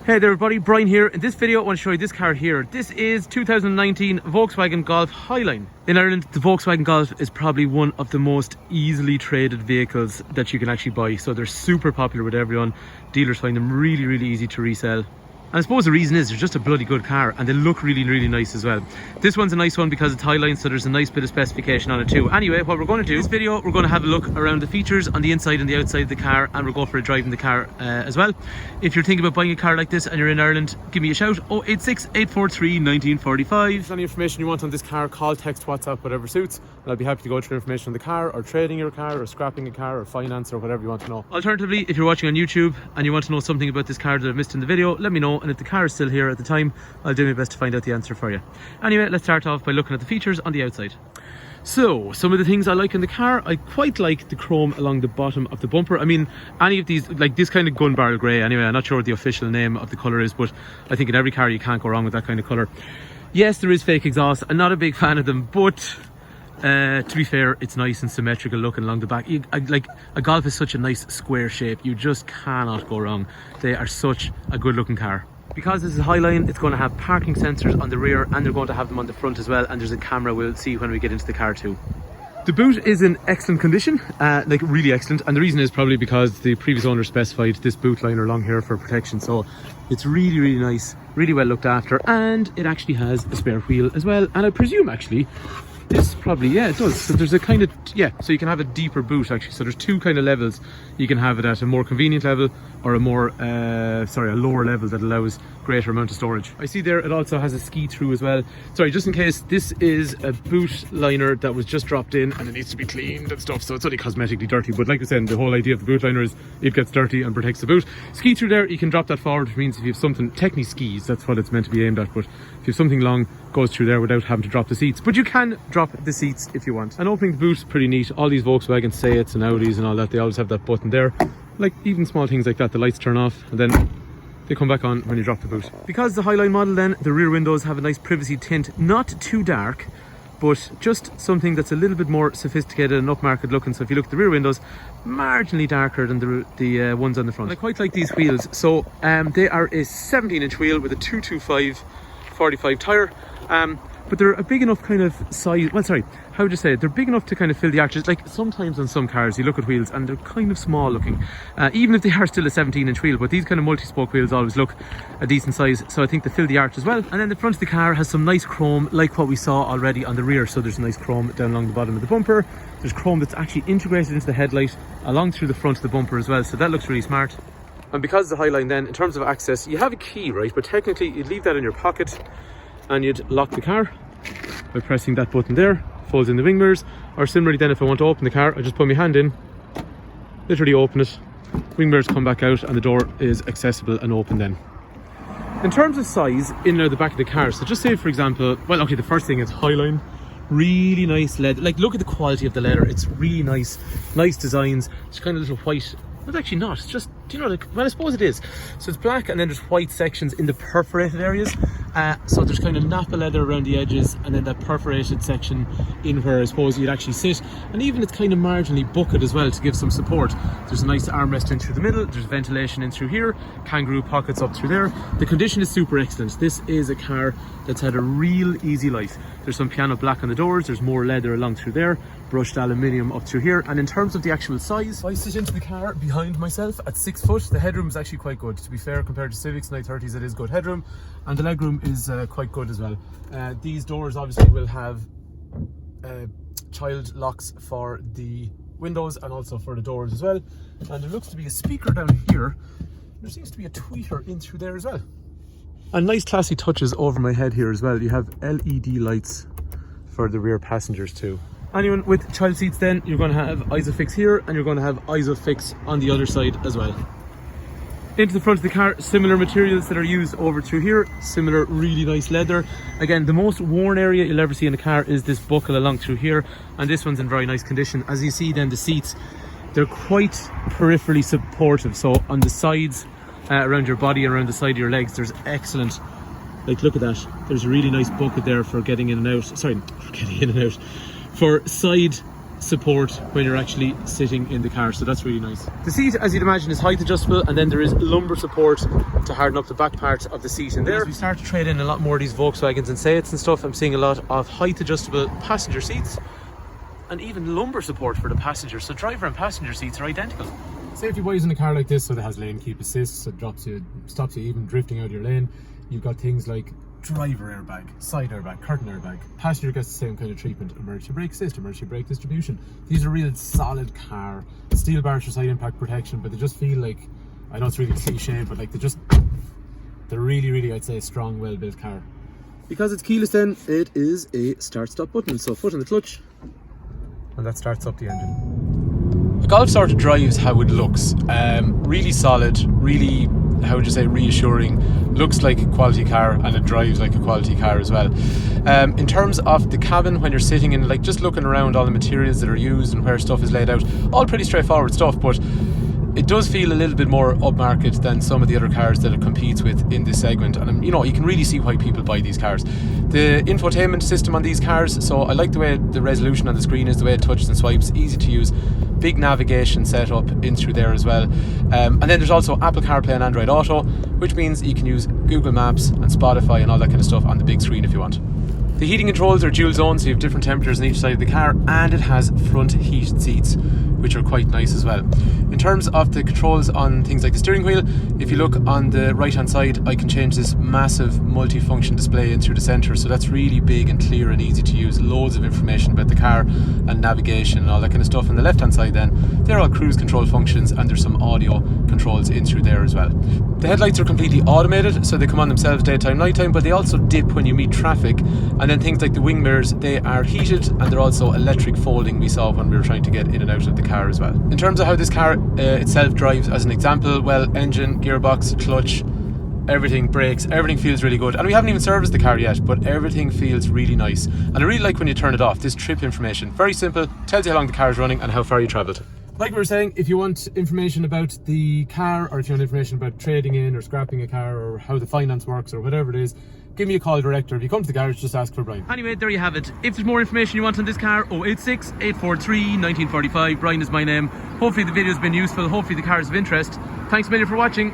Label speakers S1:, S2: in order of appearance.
S1: Hey there everybody, Brian here. In this video I want to show you this car here. This is 2019 Volkswagen Golf Highline. In Ireland, the Volkswagen Golf is probably one of the most easily traded vehicles that you can actually buy. So they're super popular with everyone. Dealers find them really easy to resell. And I suppose the reason is they're just a bloody good car and they look really nice as well. This one's a nice one because it's Highline, so there's a nice bit of specification on it too. Anyway, what we're going to do in this video, we're going to have a look around the features on the inside and the outside of the car, and we'll go for a drive in the car as well. If you're thinking about buying a car like this and you're in Ireland, give me a shout. 086 843 1945. Any information you want on this car, call, text, WhatsApp, whatever suits, and I'll be happy to go through information on the car, or trading your car, or scrapping a car, or finance, or whatever you want to know. Alternatively, if you're watching on YouTube and you want to know something about this car that I've missed in the video, let me know, and if the car is still here at the time, I'll do my best to find out the answer for you. Anyway, let's start off by looking at the features on the outside. So, some of the things I like in the car, I quite like the chrome along the bottom of the bumper. I mean, any of these, like this kind of gun barrel grey anyway, I'm not sure what the official name of the colour is, but I think in every car you can't go wrong with that kind of colour. Yes, there is fake exhaust. I'm not a big fan of them, but to be fair, it's nice and symmetrical looking along the back. Like a Golf is such a nice square shape, you just cannot go wrong. They are such a good looking car. Because this is Highline, it's going to have parking sensors on the rear, and they're going to have them on the front as well, and there's a camera we'll see when we get into the car too. The boot is in excellent condition, like really excellent, and the reason is probably because the previous owner specified this boot liner along here for protection, so it's really nice, really well looked after, and it actually has a spare wheel as well, and I presume actually this probably, yeah, it does. So there's a kind of, yeah, so you can have a deeper boot actually. So there's two kind of levels. You can have it at a more convenient level, or a more, a lower level that allows greater amount of storage. I see there it also has a ski through as well. Sorry, just in case, this is a boot liner that was just dropped in and it needs to be cleaned and stuff. So it's only cosmetically dirty, but like I said, the whole idea of the boot liner is it gets dirty and protects the boot. Ski through there, you can drop that forward, which means if you have something, technically skis, that's what it's meant to be aimed at, but if you have something long, goes through there without having to drop the seats. But you can drop the seats if you want. And opening the boot is pretty neat. All these Volkswagen Seats and Audis and all that, they always have that button there. Like even small things like that, the lights turn off and then they come back on when you drop the boot. Because the Highline model then, the rear windows have a nice privacy tint, not too dark, but just something that's a little bit more sophisticated and upmarket looking. So if you look at the rear windows, marginally darker than the ones on the front. I quite like these wheels. So they are a 17-inch wheel with a 225 45 tyre, but they're a big enough kind of size. Well, sorry, how would you say it? They're big enough to kind of fill the arches. Like sometimes on some cars you look at wheels and they're kind of small looking, even if they are still a 17-inch wheel, but these kind of multi-spoke wheels always look a decent size, so I think they fill the arch as well. And then the front of the car has some nice chrome like what we saw already on the rear. So there's nice chrome down along the bottom of the bumper. There's chrome that's actually integrated into the headlight along through the front of the bumper as well, so that looks really smart. And because the Highline then, in terms of access, you have a key, right? But technically you'd leave that in your pocket and you'd lock the car by pressing that button there, folds in the wing mirrors, or similarly then if I want to open the car, I just put my hand in, literally open it, wing mirrors come back out and the door is accessible and open then. In terms of size, in the back of the car, so just say for example, well okay, the first thing is Highline, really nice leather, like look at the quality of the leather, it's really nice designs. It's kind of little white, but actually not, it's just, do you know, like, well I suppose it is. So it's black and then there's white sections in the perforated areas. So there's kind of Napa leather around the edges and then that perforated section in where I suppose you'd actually sit. And even it's kind of marginally bucketed as well to give some support. There's a nice armrest in through the middle, there's ventilation in through here, kangaroo pockets up through there. The condition is super excellent. This is a car that's had a real easy life. There's some piano black on the doors, there's more leather along through there, brushed aluminium up through here. And in terms of the actual size, I sit into the car behind myself at 6 foot. The headroom is actually quite good. To be fair, compared to Civics and i30s, it is good headroom. And the legroom is quite good as well. These doors obviously will have child locks for the windows and also for the doors as well. And there looks to be a speaker down here. There seems to be a tweeter in through there as well. And nice classy touches over my head here as well. You have LED lights for the rear passengers too. Anyone with child seats then, you're going to have ISOFIX here and you're going to have ISOFIX on the other side as well. Into the front of the car, similar materials that are used over through here, similar really nice leather. Again, the most worn area you'll ever see in a car is this buckle along through here, and this one's in very nice condition. As you see then, the seats, they're quite peripherally supportive, so on the sides, around your body and around the side of your legs, there's excellent, like look at that, there's a really nice bucket there for getting in and out, sorry, for getting in and out, for side support when you're actually sitting in the car, so that's really nice. The seat, as you'd imagine, is height adjustable, and then there is lumbar support to harden up the back part of the seat in there. As we start to trade in a lot more of these Volkswagens and Seats and stuff, I'm seeing a lot of height adjustable passenger seats and even lumbar support for the passenger, so driver and passenger seats are identical.
S2: Safety wise in a car like this, so it has lane keep assist, so it stops you even drifting out of your lane. You've got things like driver airbag, side airbag, curtain airbag. Passenger gets the same kind of treatment. Emergency brake assist, emergency brake distribution. These are real solid car. Steel bars for side impact protection, but they just feel like, I know it's really cliche, but like they're really, I'd say, a strong, well built car.
S1: Because it's keyless then, it is a start stop button, so foot on the clutch and that starts up the engine. The Golf sort of drives how it looks, really solid, really, how would you say, reassuring. Looks like a quality car and it drives like a quality car as well. In terms of the cabin, when you're sitting in, like just looking around all the materials that are used and where stuff is laid out, all pretty straightforward stuff, but it does feel a little bit more upmarket than some of the other cars that it competes with in this segment, and you know, you can really see why people buy these cars. The infotainment system on these cars, so I like the way the resolution on the screen is, the way it touches and swipes, easy to use, big navigation setup in through there as well, and then there's also Apple CarPlay and Android Auto, which means you can use Google Maps and Spotify and all that kind of stuff on the big screen if you want. The heating controls are dual zone, so you have different temperatures on each side of the car, and it has front heated seats, which are quite nice as well. In terms of the controls on things like the steering wheel, if you look on the right hand side, I can change this massive multifunction display in through the centre, so that's really big and clear and easy to use. Loads of information about the car and navigation and all that kind of stuff. On the left hand side then, they're all cruise control functions, and there's some audio controls in through there as well. The headlights are completely automated, so they come on themselves daytime, nighttime, but they also dip when you meet traffic. And then things like the wing mirrors, they are heated, and they're also electric folding, we saw when we were trying to get in and out of the car as well. In terms of how this car itself drives, as an example, well, engine, gearbox, clutch, everything, brakes, everything feels really good. And we haven't even serviced the car yet, but everything feels really nice. And I really like when you turn it off, this trip information, very simple, tells you how long the car is running and how far you travelled.
S2: Like we were saying, if you want information about the car, or if you want information about trading in or scrapping a car, or how the finance works or whatever it is, give me a call direct, or if you come to the garage, just ask for Brian.
S1: Anyway, there you have it. If there's more information you want on this car, 086 843 1945. Brian is my name. Hopefully the video has been useful. Hopefully the car is of interest. Thanks a million for watching.